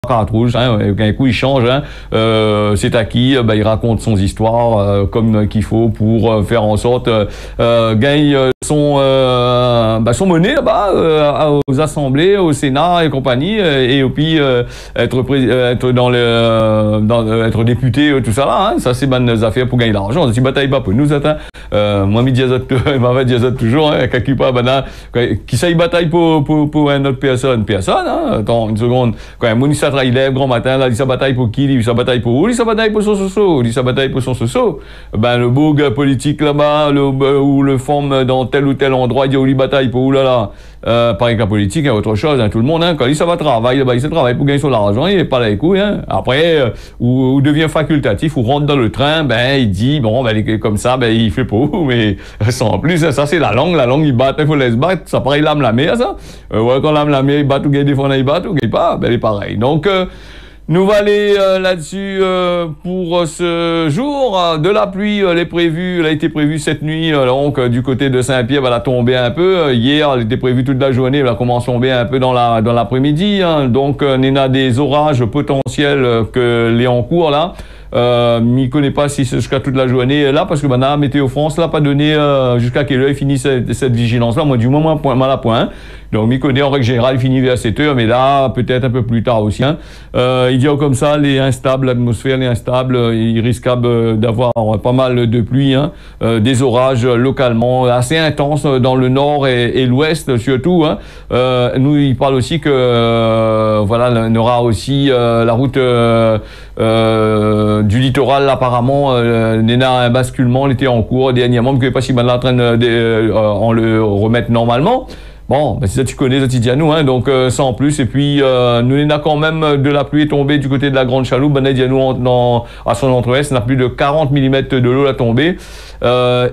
rouge, hein, un coup il change, hein, c'est à qui, il raconte son histoire comme qu'il faut pour faire en sorte gagner son monnaie là-bas aux assemblées, au Sénat et compagnie, et puis être être député, tout ça là, hein, ça c'est bonnes affaires pour gagner de l'argent. Si bataille pas pour nous, moi mi diazot toujours, hein, qui ça y bataille pour une autre personne, hein. Attends une seconde, quand un monde ça travaille grand matin là, il ça bataille pour qui, il ça bataille pour où, il ça bataille pour son soso, il ça bataille pour son soso. Le boug politique là-bas, ou le forme dans tel ou tel endroit, il dit où il bataille pour où là. Pareil que la politique, hein, autre chose, hein, tout le monde, hein, quand il ça va travailler, il se travaille pour gagner son argent, il n'est pas là les couilles, hein. Après, ou devient facultatif, ou rentre dans le train, il dit, comme ça, il fait pas, mais sans plus, ça c'est la langue, il bat, il faut laisser battre, ça pareil l'âme la mer, ça. Quand l'âme la mer, il bat, ou gagne des fois, il bat, ou gagne pas, il est pareil. Donc, nous va aller là-dessus pour ce jour. De la pluie, elle a été prévue cette nuit, donc du côté de Saint-Pierre, elle a tombé un peu. Hier, elle était prévue toute la journée, elle a commencé à tomber un peu dans l'après-midi. Hein. Donc, on a des orages potentiels que les en cours là. M'y connaît pas si c'est jusqu'à toute la journée là, parce que la Météo France l'a pas donné jusqu'à quelle heure il finit cette vigilance là. Moi, du moment mal à point. Donc, m'y connaît en règle générale, il finit vers 7 heures, mais là, peut-être un peu plus tard aussi. Hein. Il dit comme ça, les instables, l'atmosphère, les instables, il risque d'avoir pas mal de pluie, hein, des orages localement assez intenses dans le nord et l'ouest surtout. Hein. Nous, il parle aussi que on aura aussi la route du littoral apparemment, un basculement, il était en cours dernièrement, mais que pas si mal en train en le remettre normalement. Bon, c'est ça tu connais, ça tu dis à nous, hein, donc sans plus. Et puis nous on a quand même de la pluie tombée du côté de la Grande Chaloupe. Ben dit à nous à son entrée-ouest, on a plus de 40 mm de l'eau à tomber.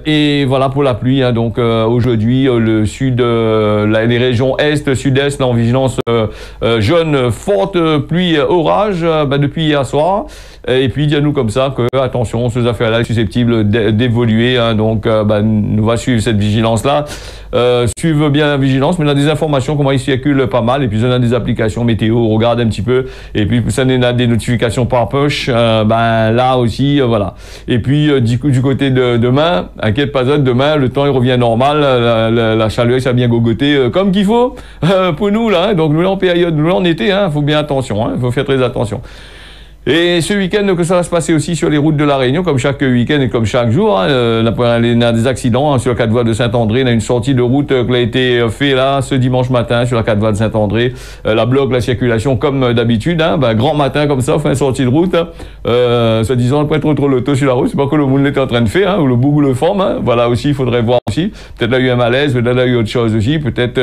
Et voilà pour la pluie. Hein, donc aujourd'hui le sud, les régions est, sud-est, là en vigilance jaune, forte pluie, orage depuis hier soir. Et puis dis à nous comme ça que attention, ces affaires-là sont susceptibles d'évoluer. Hein, donc nous va suivre cette vigilance-là. Suivre bien la vigilance, mais on a des informations, comment ils circulent pas mal, et puis on a des applications météo, on regarde un petit peu, et puis ça on a des notifications par push, là aussi, voilà. Et puis du côté de demain, inquiète pas demain, le temps il revient normal, la chaleur ça a bien gogoté comme qu'il faut pour nous là, hein. Donc nous en période, nous en été, hein, faut bien attention, hein, faut faire très attention. Et ce week-end, que ça va se passer aussi sur les routes de la Réunion, comme chaque week-end et comme chaque jour. Hein, on a des accidents hein, sur la 4 voies de Saint-André. On a une sortie de route qui a été faite là ce dimanche matin sur la 4 voies de Saint-André. La bloque la circulation comme d'habitude. Hein, grand matin comme ça, on fait une sortie de route. Se disant, on ne peut pas trop l'auto sur la route. C'est pas que le monde l'était en train de faire, hein, ou le bout ou le forme. Hein. Voilà aussi, il faudrait voir aussi. Peut-être là il y a eu un malaise, peut-être là il y a eu autre chose aussi. Peut-être,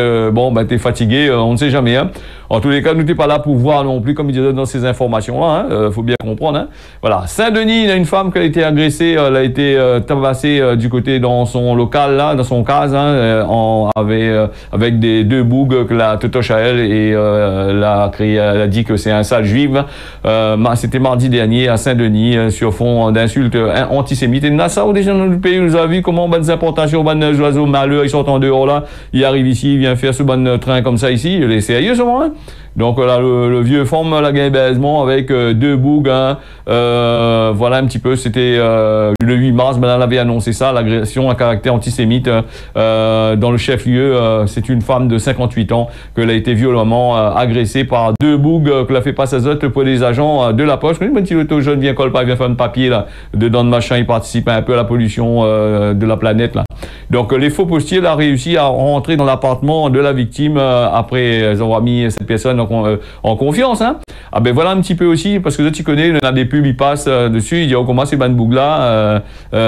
t'es fatigué, on ne sait jamais. Hein. En tous les cas, nous n'étions pas là pour voir non plus, comme il disait dans ces informations-là. Hein. Faut bien comprendre. Hein. Voilà. Saint-Denis, il y a une femme qui a été agressée, elle a été tabassée du côté dans son local, là, dans son case, hein, avec des deux bougs que la totoche à elle et elle a dit que c'est un sale juif. C'était mardi dernier à Saint-Denis, sur fond d'insultes antisémites. Et Nassau, des gens dans le pays, nous a vu comment des importations, des oiseaux malheurs, ils sont en dehors là, il arrive ici, il vient faire ce bon train comme ça ici, il est sérieux, ce moment, hein. Donc là, le vieux forme la gagne baisement avec deux bougs. Hein, voilà un petit peu. C'était le 8 mars. Elle avait annoncé ça, l'agression à caractère antisémite dans le chef-lieu. C'est une femme de 58 ans qu'elle a été violemment agressée par deux bougs qu'elle a fait passer à autres pour des agents de la poste. Une petite auto jeune vient colle pas, vient faire un papier là dedans de machin. Il participe un peu à la pollution de la planète là. Donc les faux postiers là, réussi à rentrer dans l'appartement de la victime après avoir mis cette personne en confiance. Hein. Ah ben voilà un petit peu aussi, parce que là tu connais, il y a des pubs, ils passent dessus, ils disent oh, comment ces bandes bougs là,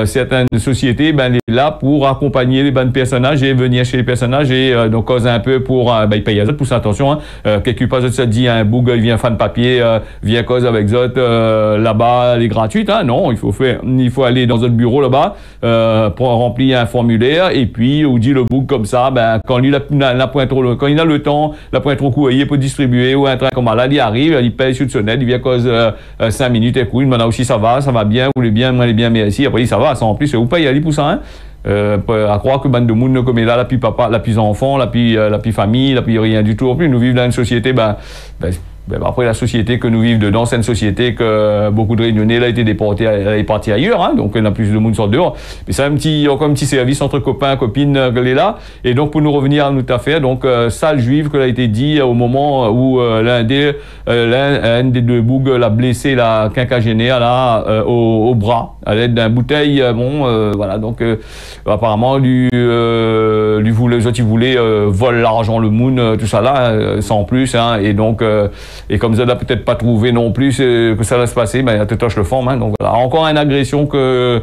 certaines sociétés, elle est là pour accompagner les bandes personnages et venir chez les personnages et donc cause un peu pour, ils payent à eux pour ça, attention, hein. Quelque part ça dit un boug, il vient faire de papier, vient cause avec eux, là-bas, elle est gratuite, hein. Non, il faut aller dans un bureau là-bas pour remplir un formulaire et puis on dit le boug comme ça, quand lui la pointe trop, quand il a le temps, la pointe trop courrier pour distribuer ou un train comme là, il arrive, il paye sur le sonnette, il vient cause 5 minutes et couille, maintenant aussi ça va bien, vous voulez bien, moi les bien, merci, après ça va, ça en plus, vous payez aller pour ça, hein. À croire que bande de monde comme là, la puis papa, la puis enfant, la puis famille, la puis rien du tout. En plus, nous vivons dans une société, Ben, après, la société que nous vivons dedans, c'est une société que beaucoup de Réunionnais là, étaient déportés, est parti ailleurs, hein, donc il y a plus de monde sort dehors. Mais c'est encore un petit service entre copains, copines, qu'elle est là. Et donc, pour nous revenir à notre affaire, donc, salle juive, que l'a été dit au moment où l'un des deux bougs l'a blessé, la quinquagénaire, là, au bras, à l'aide d'un bouteille, voilà, donc, apparemment, lui voulait, il voulait voler l'argent, le moon, tout ça là, sans plus, hein, et donc, et comme ça n'a peut-être pas trouvé non plus que ça va se passer, ben, il y a tout le forme, hein, donc voilà. Encore une agression que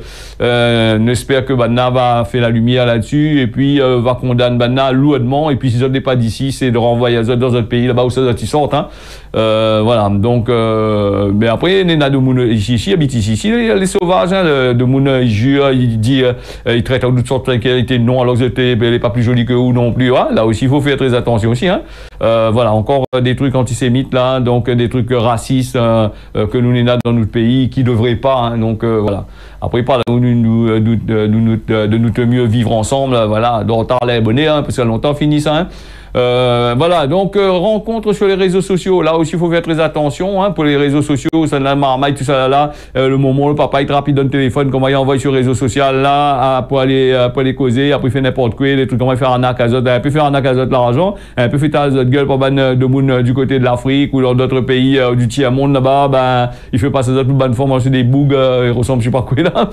n'espère que Banna va faire la lumière là-dessus et puis va condamner Banna lourdement, et puis si ça n'est pas d'ici, c'est de renvoyer ça dans un pays là-bas où ça sortent, hein. Voilà, donc mais après Nena de Moun ici habite ici les sauvages, hein, de Moun il jure, il dit il traite en toute sorte de qualité non, alors que elle n'est pas plus jolie que vous non plus, hein. Là aussi il faut faire très attention aussi, hein. Voilà, encore des trucs antisémites là, donc des trucs racistes que nous n'avons dans notre pays qui ne devraient pas, hein, donc voilà. Après il parle de nous mieux vivre ensemble, voilà, dont on les abonnés, hein, parce que longtemps fini ça, hein. Voilà, donc rencontre sur les réseaux sociaux, là aussi il faut faire très attention, hein, pour les réseaux sociaux, ça la marmaille, tout ça là, le moment le papa il trappe, il donne le téléphone, comment il envoie sur les réseaux sociaux là, pour aller causer, après il fait n'importe quoi, des trucs, comment il fait un acazot, un peu faire un acazot l'argent, un peu faire ta gueule pour ban de monde du côté de l'Afrique ou dans d'autres pays du tiers-monde là-bas, ben il fait pas ça toute bonne forme, c'est des bougs, il ressemble je sais pas quoi là,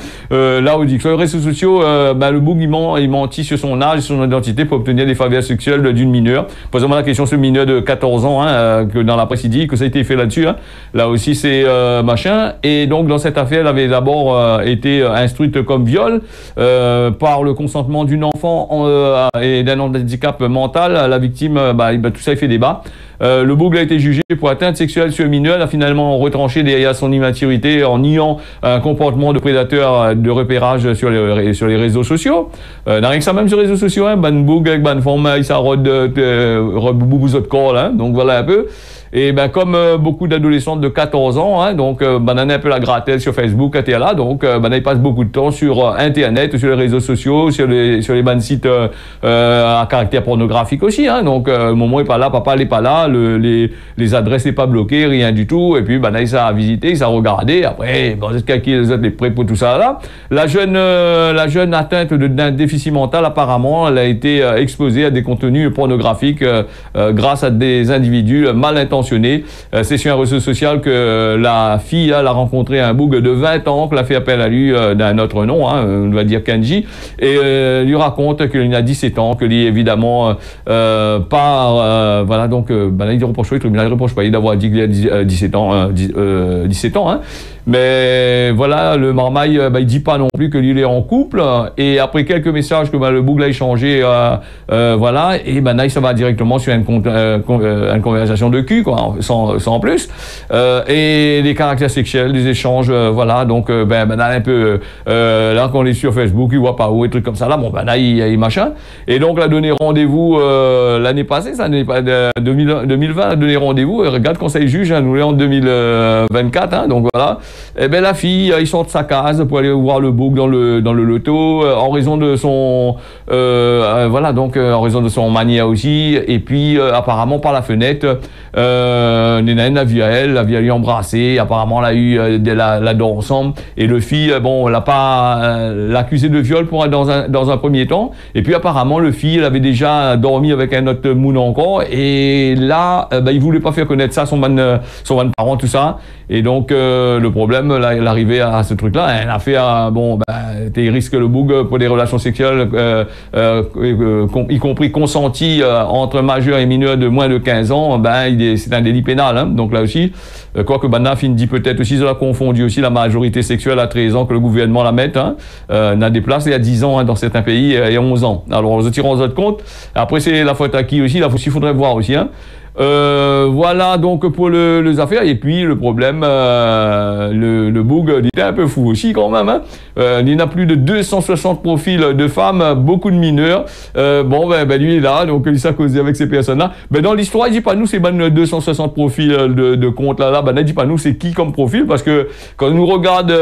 là on dit que sur les réseaux sociaux, ben le boug il mentit sur son âge, sur son identité pour obtenir des faveurs sexuelles d'une mineure. Posez-moi la question, ce mineur de 14 ans, hein, que dans la presse il dit que ça a été fait là-dessus, hein. Là aussi c'est machin, et donc dans cette affaire elle avait d'abord été instruite comme viol par le consentement d'une enfant et d'un handicap mental. La victime, tout ça il fait débat. Le boug a été jugé pour atteinte sexuelle sur un mineur, a finalement retranché derrière son immaturité en niant un comportement de prédateur de repérage sur les réseaux sociaux. N'a rien que ça même sur les réseaux sociaux, hein, ban boug avec ban forme, il s'arrête de corps, hein, donc voilà un peu. Et ben comme beaucoup d'adolescentes de 14 ans, hein, donc on a un peu la grattelle sur Facebook, là, donc ils passent beaucoup de temps sur Internet, sur les réseaux sociaux, sur les bonnes sites à caractère pornographique aussi, hein, donc le moment est pas là, papa n'est pas là, les adresses n'est pas bloquées, rien du tout, et puis il s'est visité, il s'est regardé, après les autres les prêts pour tout ça là. La jeune atteinte d'un déficit mental, apparemment, elle a été exposée à des contenus pornographiques grâce à des individus mal intentionnés. C'est sur un réseau social que la fille a rencontré un boug de 20 ans, que l'a fait appel à lui d'un autre nom, hein, on va dire Kenji, et lui raconte qu'il a 17 ans, que lui évidemment voilà, donc il reproche pas, le tribunal ne reproche pas d'avoir dit qu'il a 17 ans, 17 ans, hein. Mais voilà, le marmaille, il dit pas non plus que lui il est en couple, et après quelques messages que le boug a échangé, voilà, et là ça va directement sur une conversation de cul, quoi, sans plus, et les caractères sexuels, les échanges, voilà, donc un peu là quand on est sur Facebook, il voit pas où, et trucs comme ça là, là il machin, et donc il a donné rendez-vous l'année passée, ça n'est pas 2020, a donné rendez-vous, regarde conseil juge, hein, nous est en 2024, hein, donc voilà. Et la fille, il sort de sa case pour aller voir le boug dans le loto, en raison de son voilà, donc en raison de son mania aussi, et puis apparemment par la fenêtre, Nénaine l'a vu à elle, l'a vu à lui embrasser, apparemment elle a eu la dent ensemble, et le fille, elle n'a pas l'accusé de viol dans un premier temps, et puis apparemment le fille, elle avait déjà dormi avec un autre moun encore, et là, il voulait pas faire connaître ça, son parent, tout ça, et donc le problème, l'arrivée à ce truc-là, elle a fait il risque le boug pour des relations sexuelles, y compris consenties entre majeurs et mineurs de moins de 15 ans, c'est un délit pénal, hein. Donc là aussi, quoique Banafin dit peut-être aussi, ça a confondu aussi la majorité sexuelle à 13 ans que le gouvernement la mette, hein. On a des places il y a 10 ans, hein, dans certains pays, et 11 ans. Alors, on se tire en autre compte. Après, c'est la faute à qui aussi, là aussi, il faudrait voir aussi, hein. Voilà donc pour les affaires, et puis le problème, le boug il était un peu fou aussi quand même, hein. Il y a plus de 260 profils de femmes, beaucoup de mineurs, lui il est là, donc il s'est causé avec ces personnes là, dans l'histoire il dit pas nous c'est 260 profils de comptes là, il dit pas nous c'est qui comme profil, parce que quand on nous regarde,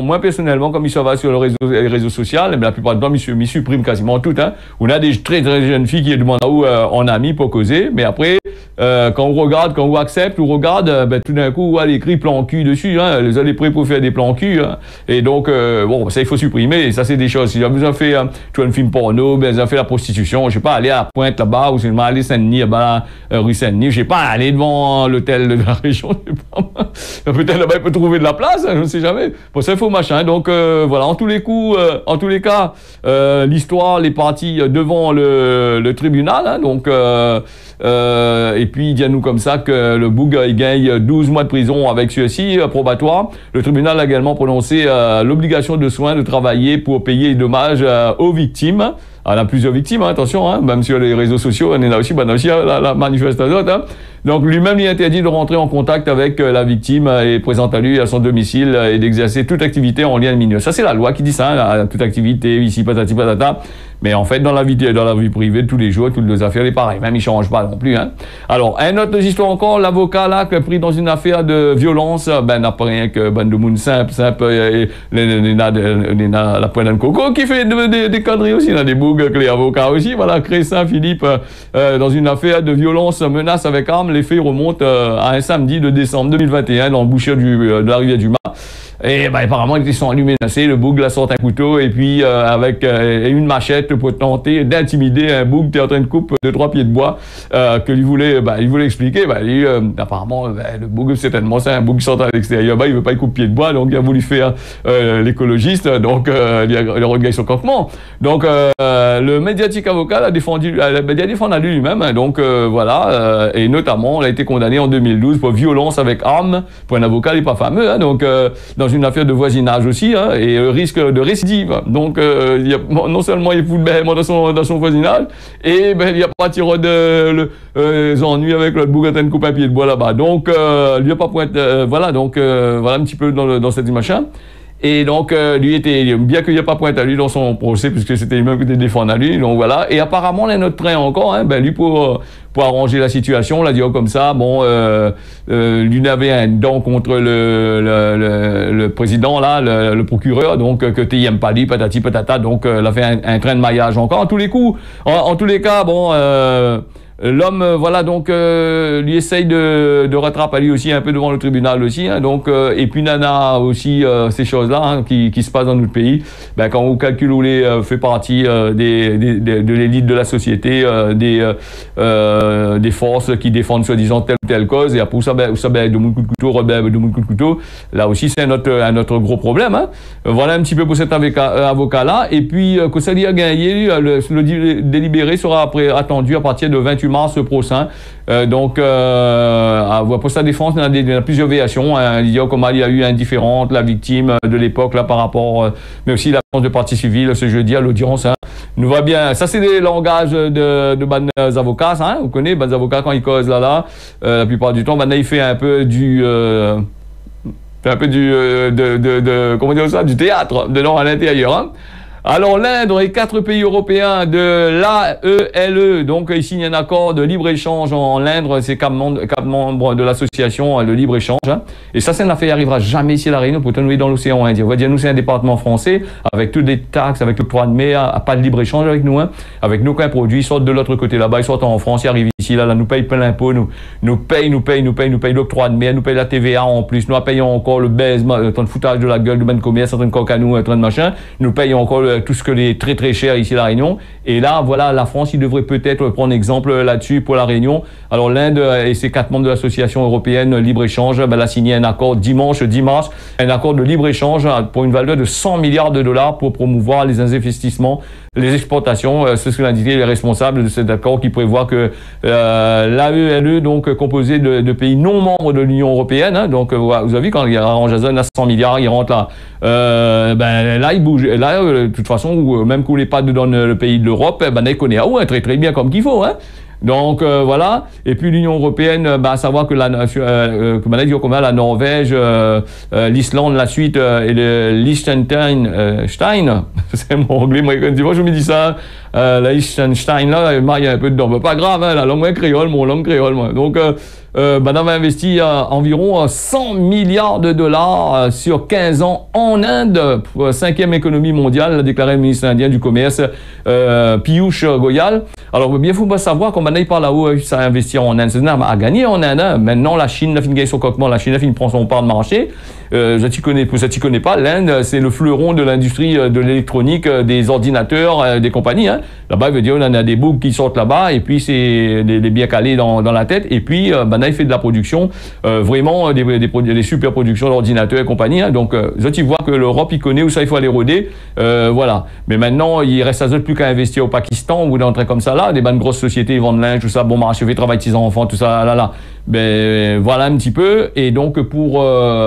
moi personnellement comme il se va sur les réseaux sociaux, la plupart du temps il supprime quasiment tout, hein. On a des très très jeunes filles qui demandent en ami pour causer, mais après quand on regarde, quand on accepte, on regarde, ben, tout d'un coup, on a écrit plan cul dessus, hein, les allez prêts pour faire des plans cul, hein. Et donc, bon, ça, il faut supprimer, et ça, c'est des choses. Si vous avez fait, tu vois, un film porno, ben, vous avez fait la prostitution, je sais pas, aller à la Pointe là-bas, ou seulement aller Saint-Denis, là-bas, rue Saint-Denis, je sais pas, aller devant l'hôtel de la région, je sais pas, peut-être là-bas, il peut trouver de la place, hein, je ne sais jamais. Pour ça, il faut machin. Donc, voilà, en tous les coups, en tous les cas, l'histoire est partie devant le tribunal, hein, donc, et puis, il dit à nous comme ça que le Boug il gagne 12 mois de prison avec ceci, probatoire. Le tribunal a également prononcé l'obligation de soins de travailler pour payer les dommages aux victimes. Alors, il y a plusieurs victimes, hein, attention, hein, même sur les réseaux sociaux, on est là aussi, la manifestation. Hein. Donc, lui-même, il interdit de rentrer en contact avec la victime et présente à lui à son domicile et d'exercer toute activité en lien mineur. Ça, c'est la loi qui dit ça, hein, toute activité, ici, patati patata. Mais en fait, dans la vie privée de tous les jours, toutes les affaires, c'est pareil. Même, ils ne changent pas non plus. Hein. Alors, une autre histoire encore, l'avocat, là, qui est pris dans une affaire de violence, ben, n'a pas rien que ben, de monde simple, la pointe de coco, qui fait des conneries aussi, là, des bougs, que les avocats aussi. Voilà, Cressin, Philippe, dans une affaire de violence, menace avec arme. Les faits remontent à un samedi de décembre 2021 dans le boucher de la rivière du Mât. Et ben, apparemment, ils sont allumés menacés. Le boug la sort un couteau et puis avec une machette pour tenter d'intimider un boug qui est en train de couper 2-3 pieds de bois que lui voulait, il voulait expliquer. Apparemment, le boug, certainement, c'est un boug qui sort à l'extérieur. Il veut pas y couper pied de bois, donc il a voulu faire l'écologiste. Donc, il a regagné son campement. Donc, le médiatique avocat a défendu lui-même. Hein, donc, voilà. Et notamment, il a été condamné en 2012 pour violence avec arme. Pour un avocat, il n'est pas fameux. Hein, donc, dans une affaire de voisinage aussi, hein, et risque de récidive. Donc, non seulement il fout le dans son voisinage, et ben, il n'y a pas tiré les ennuis avec le bougatin de coupe un pied de bois là-bas. Donc, il n'y a pas point. Voilà, donc, voilà un petit peu dans cette machin. Et donc, lui était, bien qu'il n'y ait pas pointe à lui dans son procès, puisque c'était lui-même qui était défendu à lui, donc voilà. Et apparemment, là, notre train encore, hein, ben, lui, pour arranger la situation, on l'a dit comme ça, bon, lui n'avait un dent contre le président, là, le procureur, donc, que tu n'aimes pas lui, patati patata, donc, il a fait un train de maillage encore. En tous les coups, en tous les cas, bon, l'homme, voilà, donc, lui essaye de rattraper lui aussi un peu devant le tribunal aussi, hein, donc, et puis nana aussi ces choses-là hein, qui se passent dans notre pays. Ben, quand on calcule où les fait partie de l'élite de la société, des forces qui défendent soi-disant telle ou telle cause, et après ça, de mon coup de couteau, rebelle de mon coup de couteau. Là aussi, c'est un autre gros problème. Hein. Voilà un petit peu pour cet avocat-là. Et puis, que ça lui a gagné, le délibéré sera attendu à partir de 28 mars prochain. Donc, pour sa défense, il y a plusieurs variations. Hein. Il y a comment il y a eu indifférente, la victime de l'époque, là, par rapport, mais aussi l'absence de partie civile ce jeudi à l'audience. Hein. Nous va bien. Ça, c'est des langages de bonnes avocats. Hein. Vous connaissez, bonnes avocats, quand ils causent là, la plupart du temps, il fait un peu comment dire ça, du théâtre, dedans à l'intérieur. Hein. Alors l'Inde et 4 pays européens de l'AELE, donc ils signent un accord de libre-échange en l'Inde, c'est 4 membres de l'association de libre-échange. Hein. Et ça, c'est une affaire qui n'arrivera jamais ici à La Réunion, pourtant nous sommes dans l'océan Indien. On va dire, nous c'est un département français, avec toutes les taxes, avec l'octroi de mer, pas de libre-échange avec nous. Hein. Avec nous, quand un produit sort de l'autre côté là-bas, ils sortent en France, ils arrivent ici, là, nous payent plein d'impôts, nous payent l'octroi de mer, nous payent la TVA en plus, nous payons encore le baise, le temps de foutage de la gueule, de ben commerce, certains coques à nous, un train de machin, nous payons encore tout ce que les très très cher ici à La Réunion. Et là, voilà, la France, il devrait peut-être prendre exemple là-dessus pour La Réunion. Alors l'Inde et ses 4 membres de l'association européenne libre-échange, elle a signé un accord dimanche 10 mars, un accord de libre-échange pour une valeur de 100 milliards de dollars pour promouvoir les investissements, les exportations. C'est ce que l'ont indiqué les responsables de cet accord qui prévoit que l'AELE, donc composé de pays non membres de l'Union européenne, hein, donc vous avez vu quand il arrange à 100 milliards, il rentre là. Là, il bouge. Là, de toute façon, même qu'on n'est pas dans le pays de l'Europe, il connaît très très bien comme qu'il faut. Hein. Donc voilà. Et puis l'Union européenne, à savoir que la Norvège, l'Islande, la Suisse et le Liechtenstein, c'est mon anglais, moi je me dis ça, la Liechtenstein là, il y a un peu dedans, mais pas grave, hein, la langue créole, mon langue créole, moi. Donc on avait investi environ 100 milliards de dollars sur 15 ans en Inde, 5e économie mondiale, l'a déclaré le ministre indien du Commerce, Piyush Goyal. Alors, bien, il faut pas savoir, comme on parle là-haut, ça a investi en Inde, c'est à gagner en Inde. Hein. Maintenant, la Chine a fini de gagner son coquement, la Chine a fini de prendre son part de marché. Pour ça, tu connais pas, l'Inde, c'est le fleuron de l'industrie de l'électronique, des ordinateurs, des compagnies. Hein. Là-bas, il veut dire, on a des boucs qui sortent là-bas, et puis c'est des biens calés dans la tête, et puis, là, il fait de la production, vraiment des super productions d'ordinateurs et compagnie. Hein. Donc, tu vois que l'Europe, il connaît où ça, il faut aller rôder. Voilà. Mais maintenant, il reste à eux plus qu'à investir au Pakistan ou dans un truc comme ça là. Des bonnes grosses sociétés, ils vendent linge, tout ça, bon marché, travail de ses enfants, tout ça, là. Ben, voilà un petit peu. Et donc, pour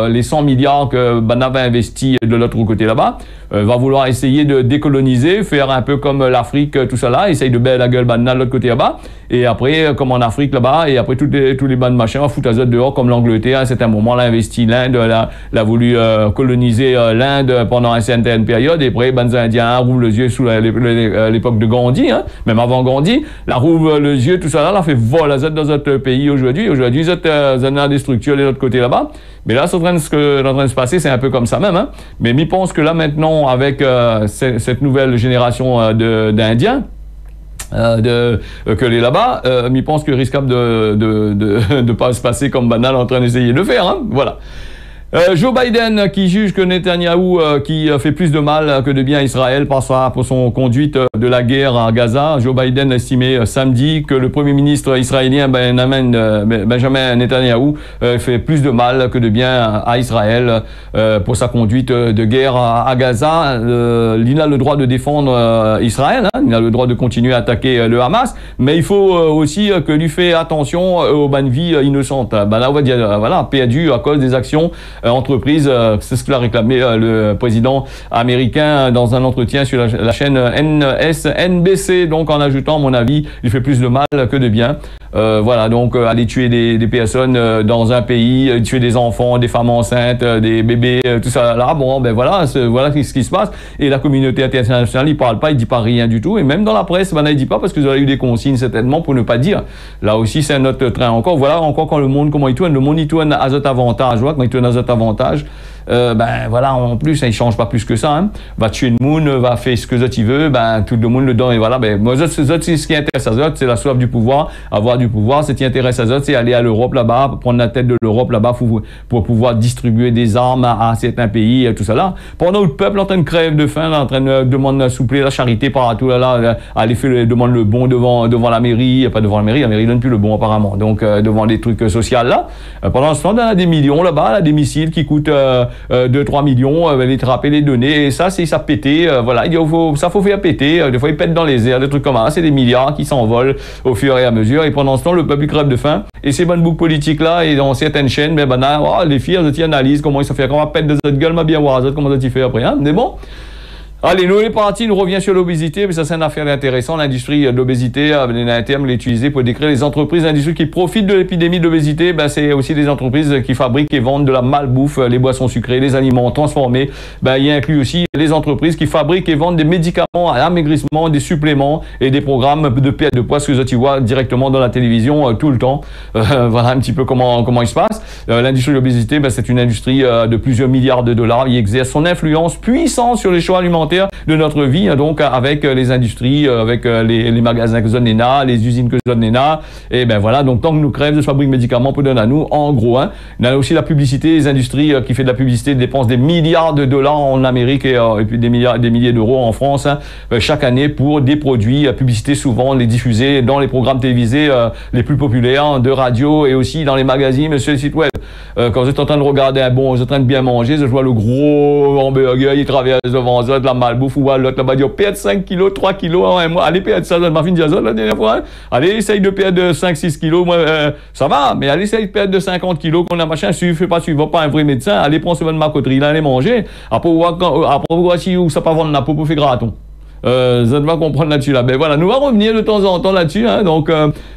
les 100 milliards que Bana va investir de l'autre côté là-bas, va vouloir essayer de décoloniser, faire un peu comme l'Afrique, tout ça là, essaye de baisser la gueule Bana de l'autre côté là-bas. Et après, comme en Afrique là-bas, et après tous les bonnes machins, on fout à dehors, comme l'Angleterre, à un certain moment, l'a investi l'Inde, l'a voulu coloniser l'Inde pendant une certaine période. Et après, les Indiens rouvrent les yeux sous l'époque de Gandhi, hein, même avant Gandhi, la rouvre les yeux, tout ça là, fait vol dans notre pays aujourd'hui. Aujourd'hui, ils ont des structures de l'autre côté là-bas. Mais là, ce qui est en train de se passer, c'est un peu comme ça même. Hein. Mais je pense que là, maintenant, avec cette nouvelle génération d'Indiens, que les là-bas, je pense que risquable de pas se passer comme Banal en train d'essayer de faire. Hein. Voilà. Joe Biden qui juge que Netanyahou qui fait plus de mal que de bien à Israël pour son conduite de la guerre à Gaza. Joe Biden a estimé samedi que le premier ministre israélien Benjamin Netanyahou fait plus de mal que de bien à Israël pour sa conduite de guerre à Gaza. Il a le droit de défendre Israël, hein, il a le droit de continuer à attaquer le Hamas, mais il faut aussi que lui fait attention aux bonnes vies innocentes. Ben là, on va dire, voilà, perdu à cause des actions entreprise, c'est ce que l'a réclamé le président américain dans un entretien sur la chaîne NBC, donc en ajoutant, à mon avis, il fait plus de mal que de bien. Voilà, donc aller tuer des personnes dans un pays, tuer des enfants, des femmes enceintes, des bébés, tout ça là, bon, ben voilà ce qui se passe. Et la communauté internationale, il parle pas, il dit pas rien du tout. Et même dans la presse, ben là, il dit pas parce que vous avez eu des consignes certainement pour ne pas dire. Là aussi, c'est un autre train encore. Voilà, encore quand le monde, comment il tourne, le monde il tourne à cet avantage, voilà, quand il tourne à cet avantage. Ben voilà, en plus, il change pas plus que ça. Hein. Va tuer le monde, va faire ce que tu veux, ben tout le monde le donne et voilà. Ben moi, c'est ce qui intéresse à Zot, c'est la soif du pouvoir, avoir du pouvoir. Ce qui intéresse à Zot, c'est aller à l'Europe là-bas, prendre la tête de l'Europe là-bas pour pouvoir distribuer des armes à certains pays, tout ça là. Pendant que le peuple est en train de crève de faim, en train de demander à soupler la charité par tout là, aller faire demande le bon devant la mairie, pas devant la mairie donne plus le bon apparemment. Donc devant des trucs sociaux là. Pendant ce temps, il y a des millions là-bas, des missiles qui coûtent 2-3 millions, les trapper, les donner, et ça péter, voilà, il faut faire péter, des fois ils pètent dans les airs, des trucs comme ça, c'est des milliards qui s'envolent au fur et à mesure, et pendant ce temps, le peuple crève de faim, et ces bonnes boucles politiques là, et dans certaines chaînes, les filles, elles analysent comment ils se font, comment on pète de cette gueule, bien voir, comment ça t'y fait après, hein, mais bon. Allez, nous est parti, nous revient sur l'obésité, mais ça c'est une affaire intéressante. L'industrie de l'obésité, un terme l'utiliser pour décrire les entreprises d'industrie qui profitent de l'épidémie de l'obésité. Ben, c'est aussi des entreprises qui fabriquent et vendent de la malbouffe, les boissons sucrées, les aliments transformés. Ben, il inclut aussi les entreprises qui fabriquent et vendent des médicaments à amaigrissement, des suppléments et des programmes de perte de poids, ce que tu vois directement dans la télévision tout le temps. Voilà un petit peu comment il se passe. L'industrie de l'obésité, ben, c'est une industrie de plusieurs milliards de dollars. Il exerce son influence puissante sur les choix alimentaires de notre vie, donc avec les industries, avec les magasins que zone Nena, les usines que zone Nena, et ben voilà, donc tant que nous crèvent de fabriquer médicaments pour donner à nous, en gros, hein. Il y a aussi la publicité, les industries qui fait de la publicité dépensent des milliards de dollars en Amérique et puis des milliers d'euros en France, hein, chaque année pour des produits, publicité souvent les diffuser dans les programmes télévisés les plus populaires de radio et aussi dans les magazines, sur les sites web. Quand vous êtes en train de regarder vous êtes en train de bien manger, je vois le gros hamburger, il traverse devant ça, de la malbouffe ou l'autre là-bas, il perd 5 kilos, 3 kilos en un mois. Allez, perdre ça, m'a fini de dire ça la dernière fois. Hein. Allez, essaye de perdre 5-6 kilos, moi, ça va, mais allez, essaye de perdre de 50 kilos, qu'on a machin, suffit pas, tu vas pas un vrai médecin, allez, prends ce bonne macoterie, là, allez manger. Après, voir si ça pas vendre la peau pour faire graton. Ça va comprendre là-dessus là. Ben voilà, nous allons revenir de temps en temps là-dessus, hein, donc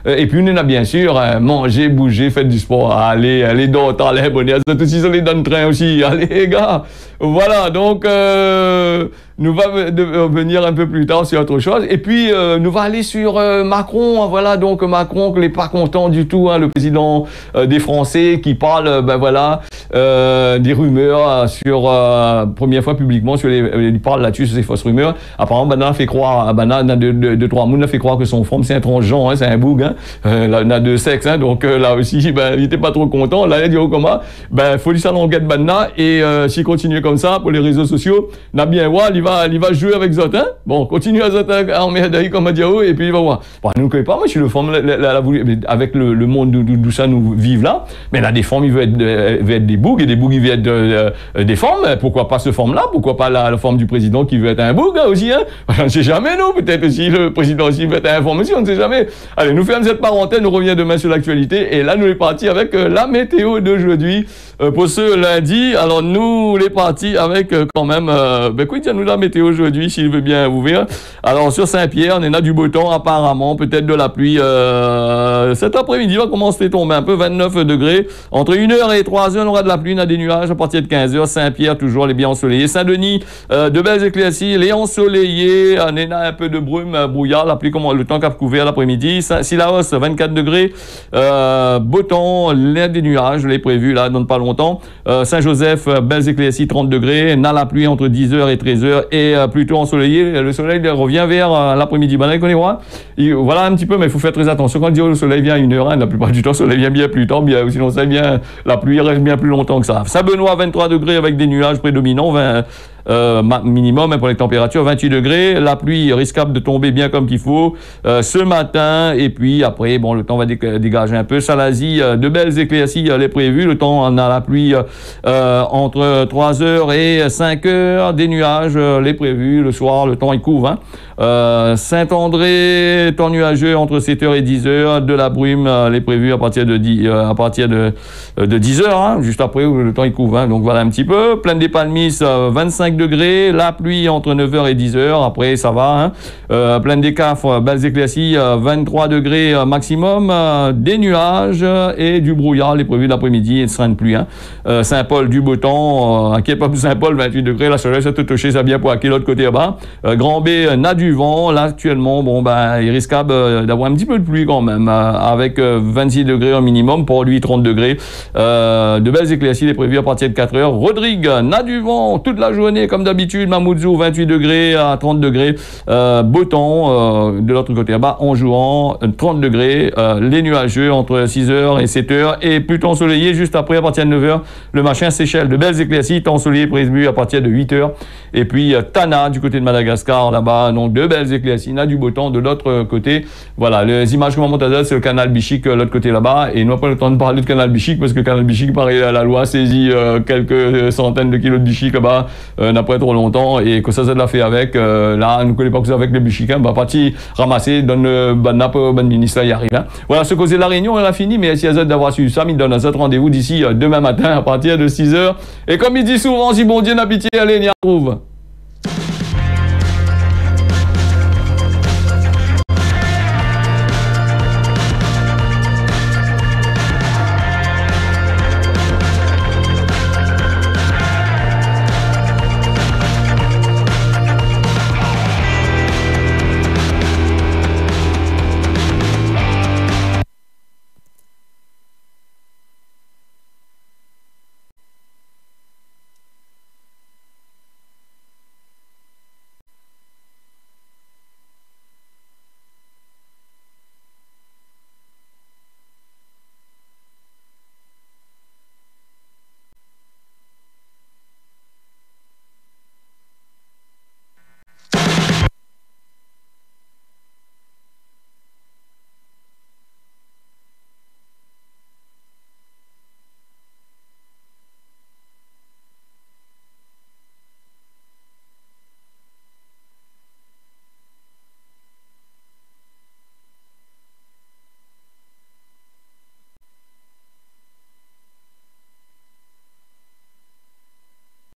et puis on a bien sûr manger, bouger, faire du sport, allez d'autres, allez abonner à ça, tous ils sont les dans le train aussi, allez les gars, voilà donc nous va venir un peu plus tard sur autre chose. Et puis, nous va aller sur Macron. Voilà, donc Macron, qui n'est pas content du tout, hein, le président des Français, qui parle, des rumeurs sur, première fois publiquement, il parle là-dessus sur ces fausses rumeurs. Apparemment, Bana fait croire, de trois mounes, a fait croire que son femme, c'est un transgenre, hein, c'est un boug, hein. Là, on a deux sexes, hein, donc là aussi, il n'était pas trop content. Là, il a dit, oh, comment, faut lui s'allonger de Bana, et s'il continue comme ça, pour les réseaux sociaux, n'a bien voir, il va jouer avec Zotin. Bon, continue à Zotin, emmerder comme a dit, oh, et puis il va voir. Bon, nous ne connaissons pas, moi, je suis le femme, avec le monde d'où ça nous vivent là, mais là, des femmes, il veut être des bougs, et des bougs, il veut être des femmes. Pourquoi pas ce forme-là? Pourquoi pas la forme du président qui veut être un boug, hein, aussi, hein? On ne sait jamais, nous. Peut-être aussi le président aussi veut être un forme aussi, on ne sait jamais. Allez, nous fermons cette parenthèse, nous revenons demain sur l'actualité, et là, nous est partis avec la météo d'aujourd'hui, pour ce lundi. Alors, nous, les partis avec, quand même, quoi, nous la météo aujourd'hui, s'il veut bien ouvrir. Alors, sur Saint-Pierre, on a du beau temps, apparemment, peut-être de la pluie, cet après-midi va commencer à tomber un peu, 29 degrés. Entre 1h et 3h, on aura de la pluie, on a des nuages à partir de 15h. Saint-Pierre, toujours les bien ensoleillés. Saint-Denis, de belles éclaircies, les ensoleillés, on a un peu de brume, brouillard, la pluie, le temps qu'a couvert l'après-midi. Sillaos, 24 degrés, beau temps, l'air des nuages, je l'ai prévu là, dans pas longtemps. Saint-Joseph, belles éclaircies, 30 degrés, on a la pluie entre 10h et 13h, et plutôt ensoleillé. Le soleil revient vers l'après-midi. Voilà un petit peu, mais il faut faire très attention. Quand on dit le soleil vient à 1h, hein, la plupart du temps, le soleil vient bien plus tard, sinon ça vient, la pluie reste bien plus longtemps que ça. Saint-Benoît, 23 degrés avec des nuages prédominants, minimum, hein, pour les températures, 28 degrés. La pluie risquable de tomber bien comme qu'il faut ce matin, et puis après, bon, le temps va dégager un peu. Salazie, de belles éclaircies, les prévues. Le temps, on a la pluie entre 3h et 5h, des nuages, les prévus. Le soir, le temps, il couvre, hein. Saint-André, temps nuageux entre 7h et 10h, de la brume, les prévus à partir de 10h, hein, juste après où le temps il couvre, hein. Donc voilà un petit peu. Plaine des Palmis, 25 degrés, la pluie entre 9h et 10h, après ça va, hein. Plaine des Cafres, belles éclaircies, 23 degrés maximum, des nuages et du brouillard, les prévus l'après-midi, et ce sera une pluie, hein. Saint-Paul, du beau temps, inquiète pas pour Saint-Paul, 28 degrés, la soleil ça te touché, ça bien pour acquis l'autre côté là-bas. Grand B, n'a du vent, là actuellement, bon il est risquable d'avoir un petit peu de pluie quand même, avec 26 degrés au minimum, pour lui 30 degrés, de belles éclaircies, les prévus à partir de 4h. Rodrigue, n'a du vent toute la journée comme d'habitude. Mamoudzou, 28 degrés à 30 degrés, beau temps, de l'autre côté là-bas, en jouant, 30 degrés, les nuageux entre 6h et 7h, et plutôt ensoleillé juste après à partir de 9h, le machin Seychelles, de belles éclaircies, temps ensoleillé prévu à partir de 8h, et puis Tana du côté de Madagascar là-bas, donc de belles éclaircies, n'a du beau temps de l'autre côté. Voilà, les images qu'on monte à c'est le canal Bichic, l'autre côté là-bas, et nous n'avons pas le temps de parler de canal Bichic parce que le canal Bichic, pareil, la loi saisit quelques centaines de kilos de Bichic là-bas, n'a pas trop longtemps, et que ça l'a fait avec, là, on ne connaît pas que ça avec les Bichic, hein, parti ramasser, donne le ministre, là, il arrive, hein. Voilà, ce cause de la réunion, elle a fini, mais si vous d'avoir su ça, il donne un autre rendez-vous d'ici demain matin à partir de 6h, et comme il dit souvent, si bon Dieu n'a pitié, allez, on y retrouve.